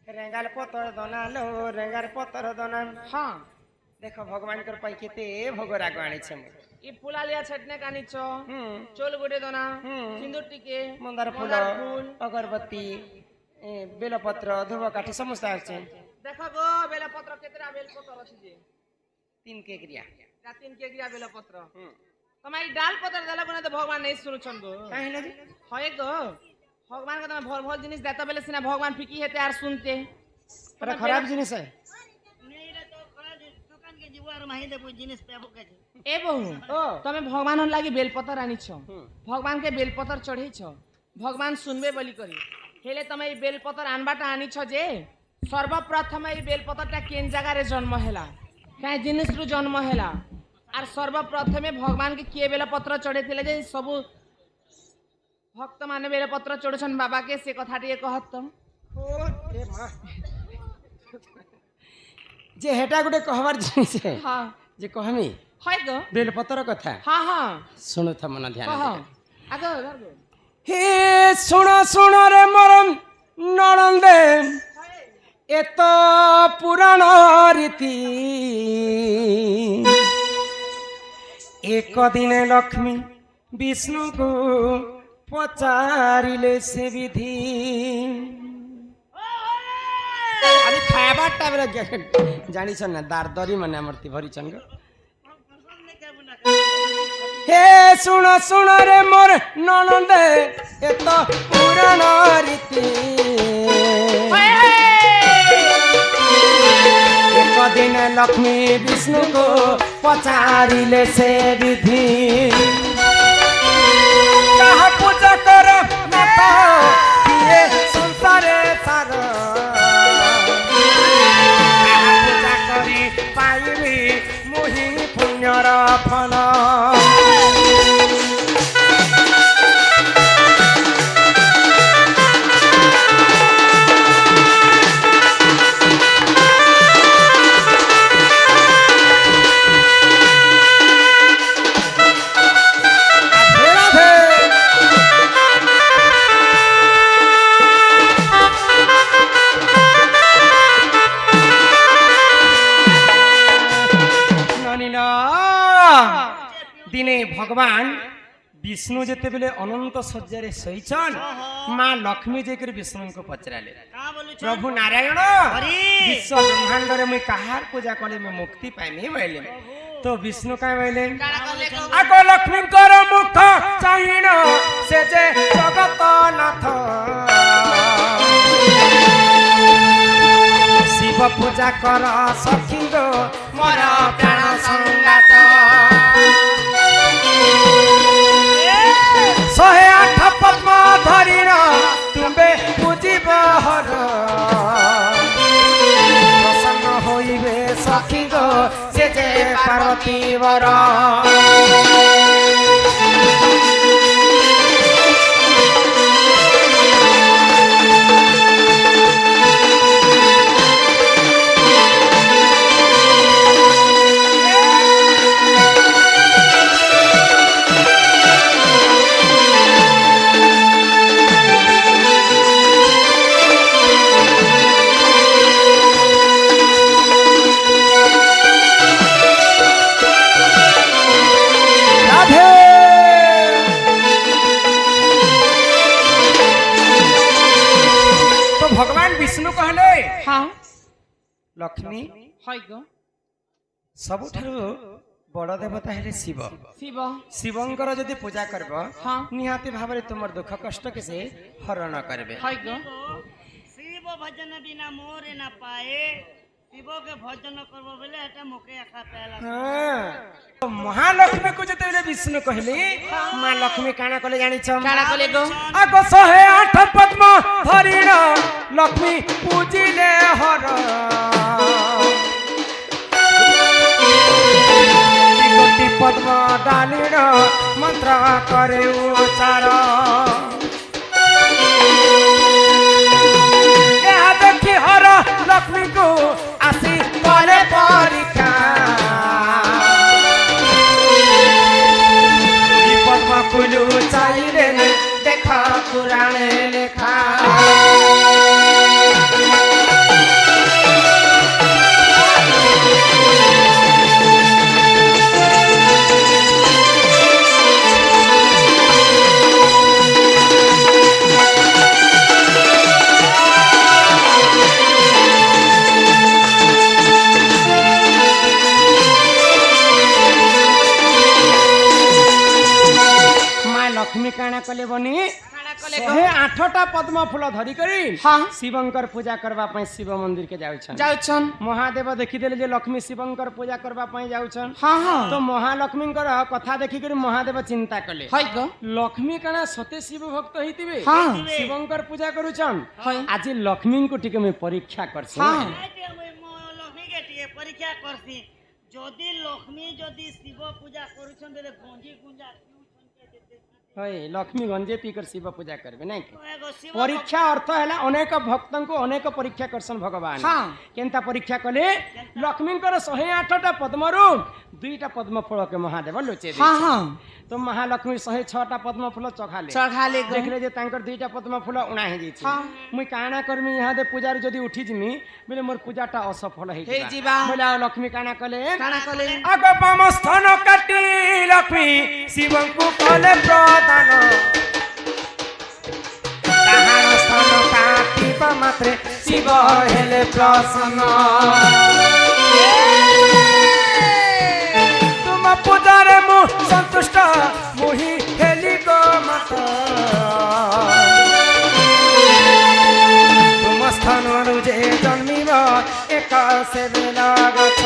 रेंगाल पतर दना लो रेंगाल पतर दना। हाँ देखो भगवान कर पाई केते भोग राग आनी छे ये फुला लिया छटने का नीचो चोल गुडे दोना सिंदूर टिके मंदार फूल अगरबत्ती बेलपत्र धूपकाठी समस्त आछे। देखो गो बेलपत्र केतरा बेलपत्र अछि जे 3 केकरिया का 3 केकरिया बेलपत्र तमाई डाल पत्र देला बने तो भगवान नहीं सुनुछन गो काहे लगी होय गो भगवान के तमे भर भर जिनिस देता बेले सिना भगवान फिकी हेते आर सुनते अरे खराब जिनिस है नहीं रे तो खराब दुकान के जीवार माही दे जिनिस पेबो के ए बहु तमे भगवान लागी बेलपत्र आनी छ भगवान के बेलपत्र चढ़े छ भगवान सुनबे बोली करी हेले तमे ई बेलपत्र आनबाटा आनी छ जे सर्वप्रथम ई बेलपत्रटा केन जगह रे जन्म हेला काई जिनिस रु जन्म हेला आर सर्वप्रथमे भगवान के किए बेलपत्र चढ़े थिले जे सब भक्त माने बेलपत्र चढ़छन बाबा के से कथा टिके कहत तुम ओ ए मां जे हेटा गुटे कहबार जिनिस है हां जे कहमी होय गो बेलपत्र कथा हां हां सुनो त मन ध्यान हां दे आगो आगो हे सुनो रे मरम ननंदे एत पुराण रीति एक दिन लक्ष्मी विष्णु को पचारिले से विधि अरे खाइबा टाइम जानी छन ना दारदरी माने अमरती भरी छन हे सुन रे मोर ननंदे एत पुराण रीति एक दिन लक्ष्मी विष्णु को पचारिले से विधि कहा पूजा कर माता किए संसारे सार कहा पूजा करी पाइबी मुहि पुण्यर फल दिने भगवान विष्णु जेते बेले अनंत सज्जारे सहीचन मां लक्ष्मी जेकर विष्णु को पचराले का बोलु छ प्रभु नारायण विश्व ब्रह्मांड रे मैं कहार पूजा कले मैं मुक्ति पाइनी बोले तो विष्णु का बोले आगो लक्ष्मी कर मुख चाहिन से जे जगत नाथ शिव पूजा कर सखी गो मोर प्राण संगात 108 पद्म धरिण तुम्बे पूजिब हर प्रसन्न होइबे सखी गो से जे पार्वती वर भगवान विष्णु कहले हाँ लक्ष्मी हाय गो सबुठारु बड़ देवता हेले शिव शिव शिवंकर जदि पूजा करबो हाँ निहाती भाबरे तुमर दुख कष्ट के से हरण करबे हाय गो शिव भजन बिना मोरे ना पाए शिव के भजन करबो बेले एटा मोके आखा पेला हां महालक्ष्मी को जते बेले विष्णु कहले मां लक्ष्मी काना कले जानि छ काना कले गो आगो 108 पद्म धरिण लक्ष्मी पूजिले हर कोटि पद्म डालिण मंत्र करे उच्चार यह देखि हर लक्ष्मी को आसी परे परीक्षा पद्म कुलु चाहिए देखा पुराण लेखा आठटा पद्म फूल धरी करी हाँ शिवंकर पूजा करबा पई शिव मंदिर के जाउछन जाउछन महादेव देखि देले जे लक्ष्मी शिवंकर पूजा करबा पई जाउछन हाँ हाँ तो महालक्ष्मींकर कथा देखि करी महादेव चिंता कले है गो लक्ष्मी कना सते शिव भक्त होइतिबे हाँ शिवंकर पूजा करूछन है आज लक्ष्मी को टिके मैं परीक्षा करछी हाँ लक्ष्मी के टिके परीक्षा करसी যদি লক্ষ্মী যদি শিব পূজা করুছন বেলে গঞ্জি গুঞ্জা হয় লক্ষ্मी गंजे पीकर शिव पूजा करबे नहीं के? এগো শিব परीक्षा अर्थ है अनेक भक्तों को अनेक परीक्षा करसन भगवान हाँ केनता परीक्षा कले लक्ष्मी 108टा पद्मरू 2टा पद्म फूल के महादेव लोचे दे हाँ हाँ तो महालक्ष्मी 106टा पद्म फूल चखाले चढ़ा ले गो देखले जे तांकर 2टा पद्म फूल उणा हे जैछि हाँ। मुई काना करमी यहाँ दे पूजार जदी उठी जिमी बोले मोर पूजाटा असफल हे हे जीवा बोले लक्ष्मी काना कले काना कले आग बामस्थान काटी लक्ष्मी शिवं को कले प्रदान ताहार स्थान काटिबा मात्रे शिव हेले प्रसन्न तुम पूजारे मु संतुष्ट मुहि हेली गो माता तुम स्थान जे जन्मिब एक से बेला गछ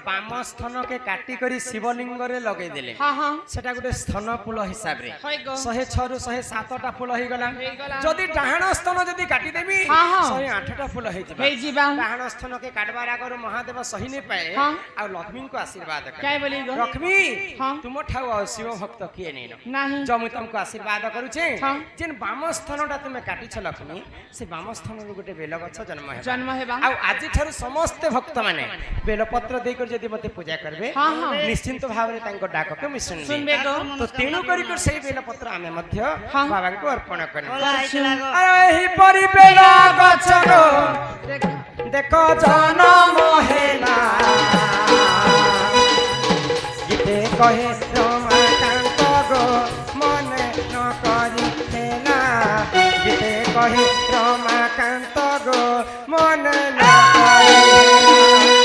बाम स्थन के काटी करी शिवलिंग रे लगे देले हाँ हाँ सेटा गुटे स्थन फूल हिसाब रे है गो 106 रु 107टा फूल होई गला गला। जदी डाहाण स्थन जदी काटी देबी हाँ, हाँ। 108टा फूल होई जिबा हे जीवा डाहाण स्थन के काटबार आगर महादेव सही ने पाए हाँ। आ लक्ष्मी को आशीर्वाद कर क्या बोली गो लक्ष्मी हाँ। तुम ठाउ शिव भक्त किए नै नहीं जो मुई तुमको आशीर्वाद करू छे हाँ। जेन बाम स्थनटा तुमे काटी छ लक्ष्मी से बाम स्थन रु गुटे बेल गछ जन्म हे जन्म हेबा आ आज ठारू समस्त भक्त माने बेलपत्र देकर जदि मते पूजा करबे हाँ, हाँ। निश्चिंत भाव रे तांको डाक के मिशन सुनबे गो तो तेणु करी कर सही बेलपत्र आमे मध्य हाँ। बाबा को अर्पण करबे होला आइतला गो एही परि बेला गछ गो देख देखो जनम हेला गीते कहे रमाकांत गो मन न करी हेला गीते कहे रमाकांत गो मन न करी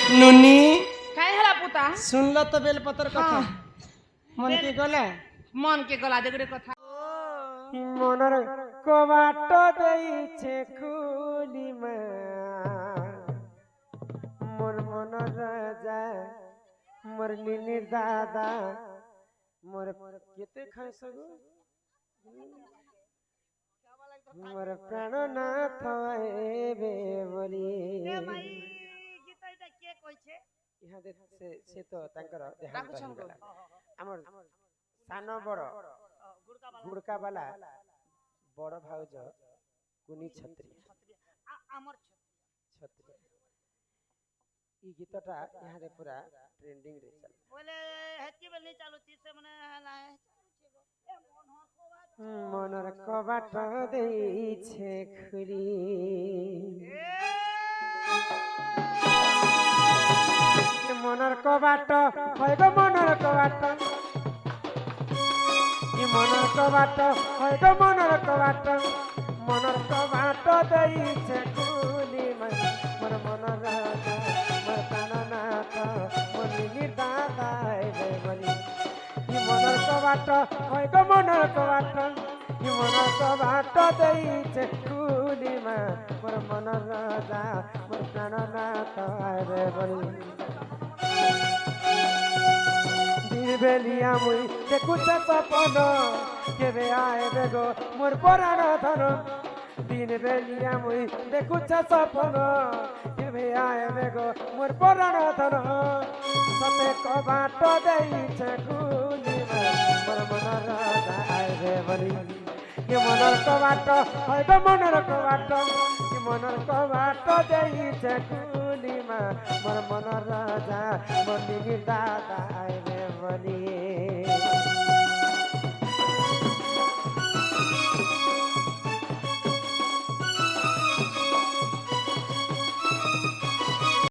काहे हला पुता सुनल तो बेलपत्र कथा हाँ। मन के गला मन के गला देगरे कथा মনর কবাট দেইছে খুলি মা মোর মন রাজা মোর নিনির দাদা মোর কেতে খায় সগো মোর প্রাণনাথ এবে বলি এ ভাই গীতা এটা কে কইছে ইহাদে সে তো তাঙ্কর দেহান্ত ডাকুছন গো। হইগলা আমার সানো বড় গুড়কা বালা বড় ভাউজ কুনি ছত্রী আমার ছত্রী এই গীতটা ইহাদে পুরা ট্রেন্ডিং রে চল বলে হেতি বেলি চালুছি সে মানে হলা এ মন হকবা মনর কবাট দেইছে খুলি মনর কবাট হয় গো মনর কবাট মনর কবাট হয় গো মনর কবাট দেইছে খুলি মোর মনর রাজা মোর প্রাণনাথ মোর নীলির দাদা এবে বলি মনর কবাট হয় গো মনর কবাট মনর কবাট দেইছে খুলি মোর মনর রাজা মোর প্রাণনাথ এবে বলি বেলিয়া মুই দেখুছে সপন কেবে আইবে গো মোর পরাণ ধন দিন বেলিয়া মুই দেখুছে সপন কেবে আইবে গো মোর পরাণ ধন সতে কবাট দেইছে খুলিবা মোর মনর রাজা আইবে বলি কি মনর কবাট হইবে মনর কবাট কি মনর কবাট দেইছে খুলিবা মোর মনর রাজা বলি দাদা আইবে বলি